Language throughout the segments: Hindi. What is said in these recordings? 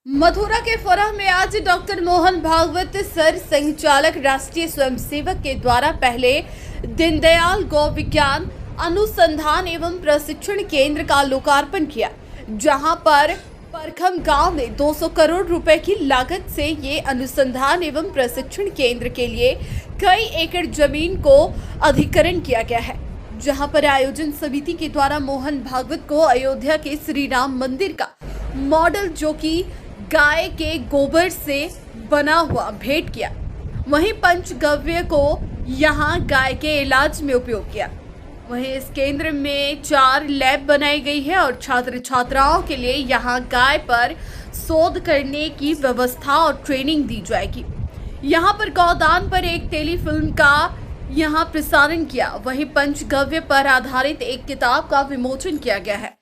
मथुरा के फरह में आज डॉक्टर मोहन भागवत सर संचालक राष्ट्रीय स्वयंसेवक के द्वारा पहले दीनदयाल गौ विज्ञान अनुसंधान एवं प्रशिक्षण केंद्र का लोकार्पण किया, जहां पर परखम गांव में 200 करोड़ रुपए की लागत से ये अनुसंधान एवं प्रशिक्षण केंद्र के लिए कई एकड़ जमीन को अधिग्रहण किया गया है, जहां पर आयोजन समिति के द्वारा मोहन भागवत को अयोध्या के श्री राम मंदिर का मॉडल जो कि गाय के गोबर से बना हुआ भेंट किया। वहीं पंचगव्य को यहां गाय के इलाज में उपयोग किया। वहीं इस केंद्र में 4 लैब बनाई गई है और छात्र छात्राओं के लिए यहां गाय पर शोध करने की व्यवस्था और ट्रेनिंग दी जाएगी। यहां पर गौदान पर एक टेलीफिल्म का यहां प्रसारण किया। वहीं पंचगव्य पर आधारित एक किताब का विमोचन किया गया है।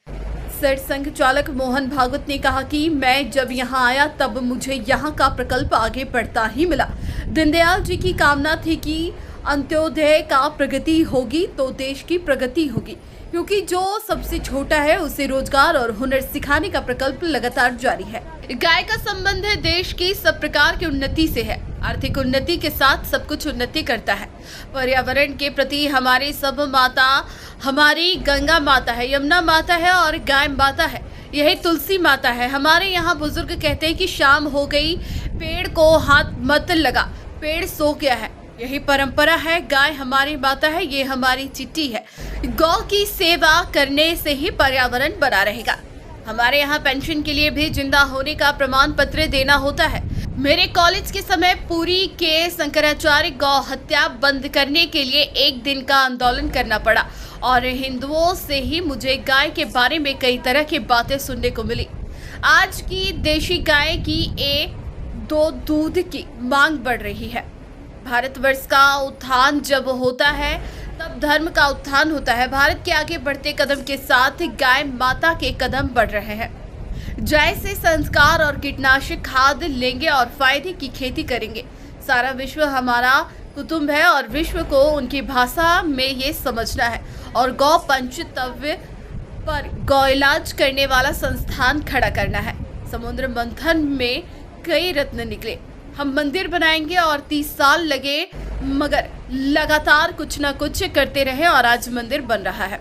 सर संघचालक मोहन भागवत ने कहा कि मैं जब यहां आया तब मुझे यहां का प्रकल्प आगे बढ़ता ही मिला। दीनदयाल जी की कामना थी कि अंत्योदय का प्रगति होगी तो देश की प्रगति होगी, क्योंकि जो सबसे छोटा है उसे रोजगार और हुनर सिखाने का प्रकल्प लगातार जारी है। गाय का संबंध है देश की सब प्रकार की उन्नति से है। आर्थिक उन्नति के साथ सब कुछ उन्नति करता है। पर्यावरण के प्रति हमारी सब माता, हमारी गंगा माता है, यमुना माता है और गाय माता है, यही तुलसी माता है। हमारे यहाँ बुजुर्ग कहते हैं कि शाम हो गई पेड़ को हाथ मत लगा, पेड़ सो गया है, यही परंपरा है। गाय हमारी माता है, ये हमारी चिट्ठी है। गौ की सेवा करने से ही पर्यावरण बना रहेगा। हमारे यहाँ पेंशन के लिए भी जिंदा होने का प्रमाण पत्र देना होता है। मेरे कॉलेज के समय पुरी के शंकराचार्य गौ हत्या बंद करने के लिए 1 दिन का आंदोलन करना पड़ा और हिंदुओं से ही मुझे गाय के बारे में कई तरह की बातें सुनने को मिली। आज की देशी गाय की दूध की मांग बढ़ रही है। भारतवर्ष का उत्थान जब होता है तब धर्म का उत्थान होता है। भारत के आगे बढ़ते कदम के साथ गाय माता के कदम बढ़ रहे हैं। जैसे संस्कार और कीटनाशक खाद लेंगे और फायदे की खेती करेंगे। सारा विश्व हमारा कुटुंब है और विश्व को उनकी भाषा में ये समझना है और गौ पंचतव्य पर गौ इलाज करने वाला संस्थान खड़ा करना है। समुद्र मंथन में कई रत्न निकले। हम मंदिर बनाएंगे और 30 साल लगे, मगर लगातार कुछ ना कुछ करते रहे और आज मंदिर बन रहा है।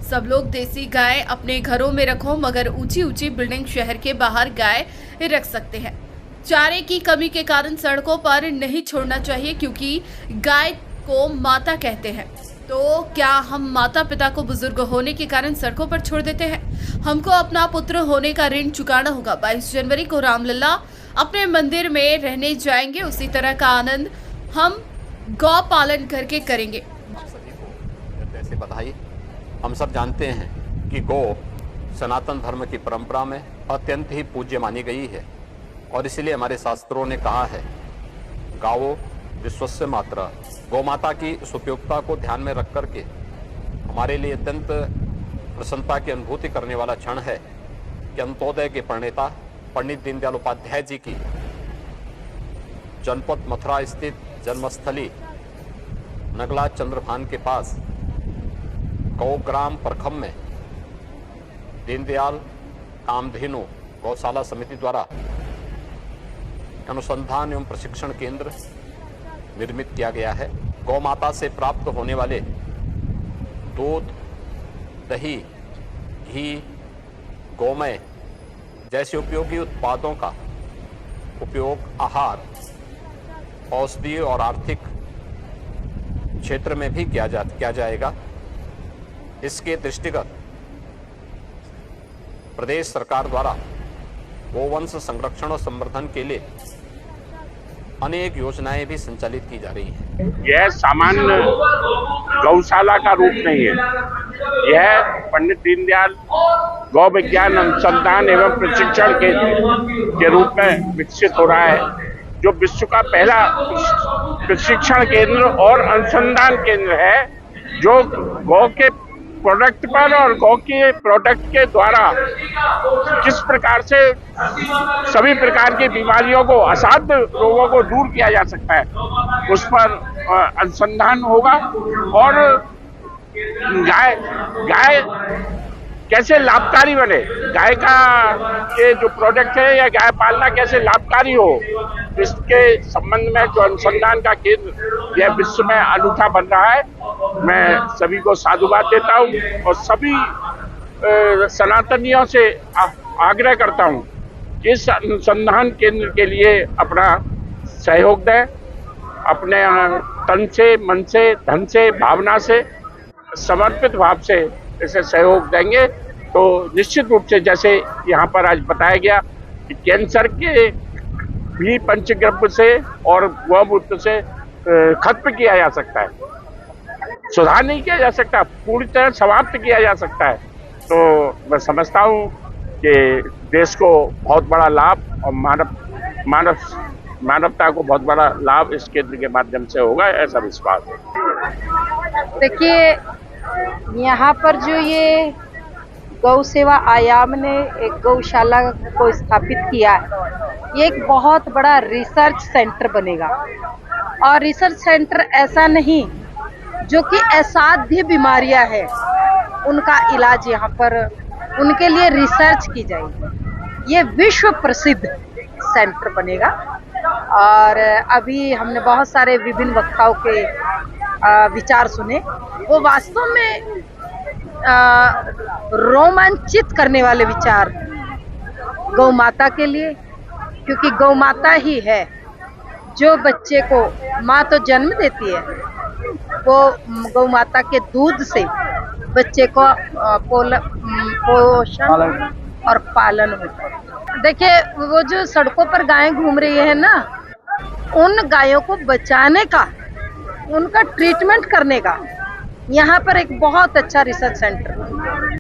सब लोग देसी गाय अपने घरों में रखो, मगर ऊंची ऊंची बिल्डिंग शहर के बाहर गाय रख सकते हैं। चारे की कमी के कारण सड़कों पर नहीं छोड़ना चाहिए, क्योंकि गाय को माता कहते हैं। तो क्या हम माता पिता को बुजुर्ग होने के कारण सड़कों पर छोड़ देते हैं? हमको अपना पुत्र होने का ऋण चुकाना होगा। 22 जनवरी को रामलला अपने मंदिर में रहने जाएंगे, उसी तरह का आनंद हम गौ पालन करके करेंगे। सभी को जैसे बधाई। हम सब जानते हैं कि गौ सनातन धर्म की परंपरा में अत्यंत ही पूज्य मानी गई है और इसलिए हमारे शास्त्रों ने कहा है, गावो विश्वस्य मातरा। गौ माता की इस उपयोगिता को ध्यान में रख करके हमारे लिए अत्यंत प्रसन्नता की अनुभूति करने वाला क्षण है कि अंत्योदय के प्रणेता पंडित दीनदयाल उपाध्याय जी की जनपद मथुरा स्थित जन्मस्थली नगला चंद्रभान के पास गौग्राम परखम में दीनदयाल कामधेनु गौशाला समिति द्वारा अनुसंधान एवं प्रशिक्षण केंद्र निर्मित किया गया है। गौ माता से प्राप्त होने वाले दूध, दही, घी, गोमय जैसे उपयोगी उत्पादों का उपयोग आहार, औषधि और आर्थिक क्षेत्र में भी किया जाएगा। इसके दृष्टिगत प्रदेश सरकार द्वारा गोवंश संरक्षण और संवर्धन के लिए अनेक योजनाएं भी संचालित की जा रही हैं। यह सामान्य गौशाला का रूप नहीं है, यह पंडित दीनदयाल गौ विज्ञान अनुसंधान एवं प्रशिक्षण केंद्र के रूप में विकसित हो रहा है, जो विश्व का पहला प्रशिक्षण केंद्र और अनुसंधान केंद्र है, जो गौ के प्रोडक्ट पर और गौ के प्रोडक्ट के द्वारा किस प्रकार से सभी प्रकार की बीमारियों को, असाध्य रोगों को दूर किया जा सकता है, उस पर अनुसंधान होगा। और गाय कैसे लाभकारी बने, गाय का के जो प्रोडक्ट है या गाय पालना कैसे लाभकारी हो, इसके संबंध में जो अनुसंधान का केंद्र यह विश्व में अनूठा बन रहा है। मैं सभी को साधुवाद देता हूँ और सभी सनातनियों से आग्रह करता हूँ कि इस अनुसंधान केंद्र के लिए अपना सहयोग दें, अपने तन से, मन से, धन से, भावना से, समर्पित भाव से इसे सहयोग देंगे तो निश्चित रूप से जैसे यहाँ पर आज बताया गया कि कैंसर के भी पंचगव्य से और गौमूत्र से खत्म किया जा सकता है, सुधार नहीं किया जा सकता, पूरी तरह समाप्त किया जा सकता है। तो मैं समझता हूँ कि देश को बहुत बड़ा लाभ और मानवता को बहुत बड़ा लाभ इस केंद्र के माध्यम से होगा, ऐसा विश्वास है। देखिए, यहाँ पर जो ये गौ सेवा आयाम ने एक गौशाला को स्थापित किया है, ये एक बहुत बड़ा रिसर्च सेंटर बनेगा। और रिसर्च सेंटर ऐसा नहीं जो कि असाध्य बीमारियां हैं उनका इलाज यहाँ पर उनके लिए रिसर्च की जाएगी। ये विश्व प्रसिद्ध सेंटर बनेगा। और अभी हमने बहुत सारे विभिन्न वक्ताओं के विचार सुने, वो वास्तव में रोमांचित करने वाले विचार गौ माता के लिए, क्योंकि गौ माता ही है जो बच्चे को, माँ तो जन्म देती है, वो गौ माता के दूध से बच्चे को पोषण और पालन होता है। देखिए, वो जो सड़कों पर गायें घूम रही है ना, उन गायों को बचाने का, उनका ट्रीटमेंट करने का यहाँ पर एक बहुत अच्छा रिसर्च सेंटर